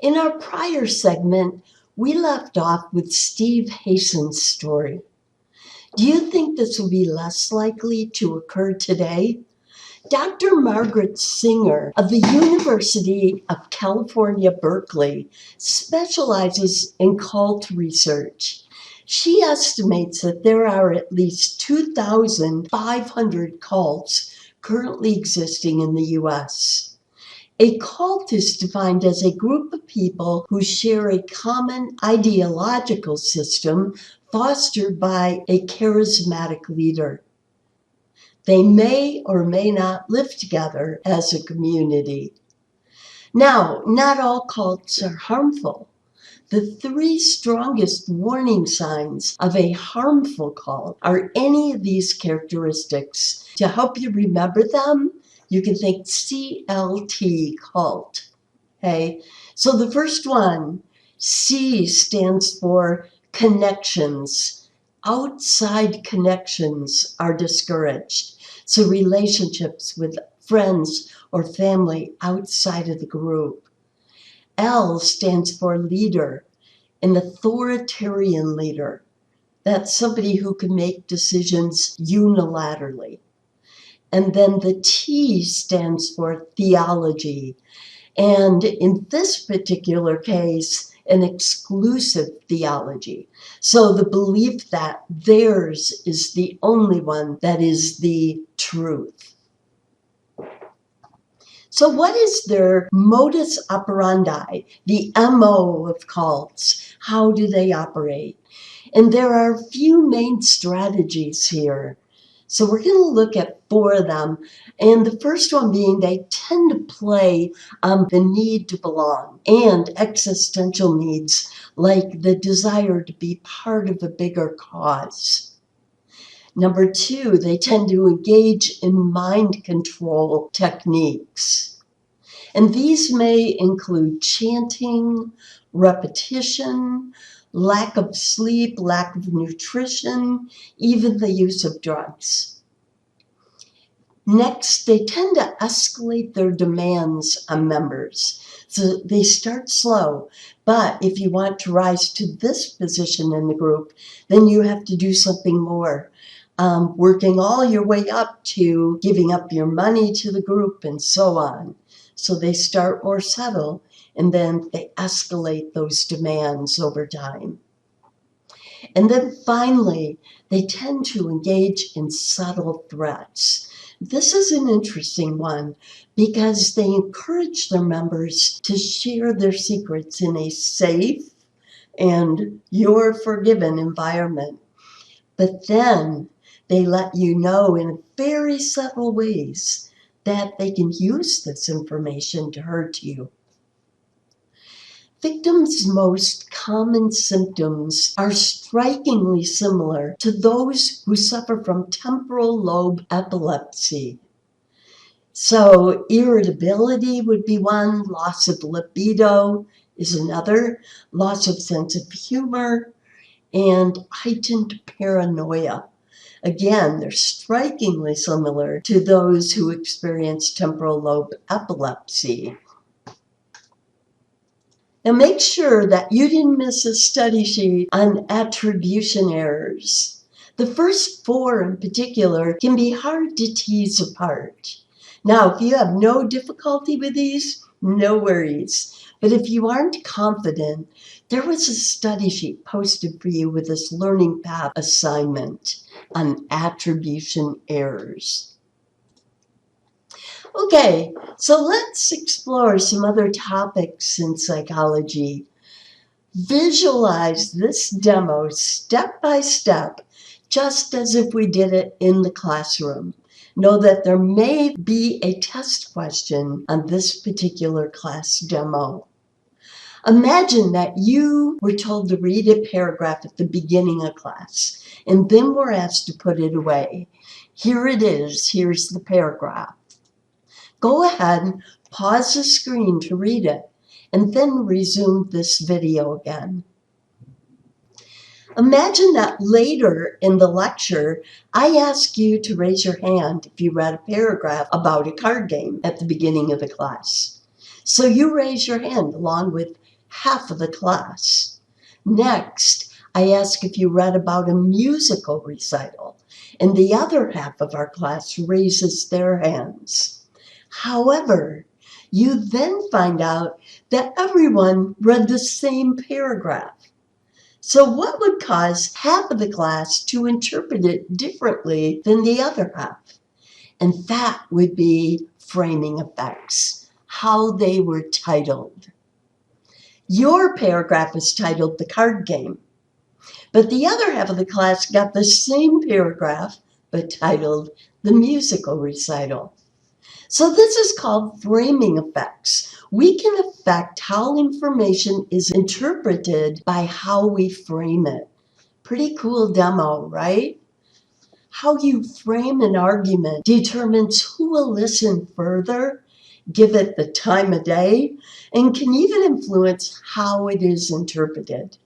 In our prior segment, we left off with Steve Hason's story. Do you think this will be less likely to occur today? Dr. Margaret Singer of the University of California, Berkeley, specializes in cult research. She estimates that there are at least 2,500 cults currently existing in the U.S. A cult is defined as a group of people who share a common ideological system fostered by a charismatic leader. They may or may not live together as a community. Now, not all cults are harmful. The three strongest warning signs of a harmful cult are any of these characteristics. To help you remember them, you can think CLT, cult. Okay, so the first one, C, stands for connections. Outside connections are discouraged. So relationships with friends or family outside of the group. L stands for leader, an authoritarian leader. That's somebody who can make decisions unilaterally. And then the T stands for theology. And in this particular case, an exclusive theology. So the belief that theirs is the only one that is the truth. So what is their modus operandi, the MO of cults? How do they operate? And there are a few main strategies here. So we're going to look at four of them. And the first one being they tend to play on the need to belong and existential needs like the desire to be part of a bigger cause. Number two, they tend to engage in mind control techniques. And these may include chanting, repetition, lack of sleep, lack of nutrition, even the use of drugs. Next, they tend to escalate their demands on members. So they start slow, but if you want to rise to this position in the group, then you have to do something more. Working all your way up to giving up your money to the group and so on. So they start more subtle and then they escalate those demands over time. And then finally, they tend to engage in subtle threats. This is an interesting one because they encourage their members to share their secrets in a safe and you're forgiven environment. But then they let you know in very subtle ways that they can use this information to hurt you. Victims' most common symptoms are strikingly similar to those who suffer from temporal lobe epilepsy. So irritability would be one, loss of libido is another, loss of sense of humor, and heightened paranoia. Again, they're strikingly similar to those who experience temporal lobe epilepsy. Now make sure that you didn't miss a study sheet on attribution errors. The first four in particular can be hard to tease apart. Now, if you have no difficulty with these, no worries. But if you aren't confident, there was a study sheet posted for you with this learning path assignment on attribution errors. Okay, so let's explore some other topics in psychology. Visualize this demo step by step, just as if we did it in the classroom. Know that there may be a test question on this particular class demo. Imagine that you were told to read a paragraph at the beginning of class, and then were asked to put it away. Here it is. Here's the paragraph. Go ahead, pause the screen to read it, and then resume this video again. Imagine that later in the lecture, I ask you to raise your hand if you read a paragraph about a card game at the beginning of the class. So you raise your hand along with half of the class. Next, I ask if you read about a musical recital, and the other half of our class raises their hands. However, you then find out that everyone read the same paragraph. So what would cause half of the class to interpret it differently than the other half? And that would be framing effects, how they were titled. Your paragraph is titled The Card Game, but the other half of the class got the same paragraph, but titled The Musical Recital. So this is called framing effects. We can affect how information is interpreted by how we frame it. Pretty cool demo, right? How you frame an argument determines who will listen further, give it the time of day, and can even influence how it is interpreted.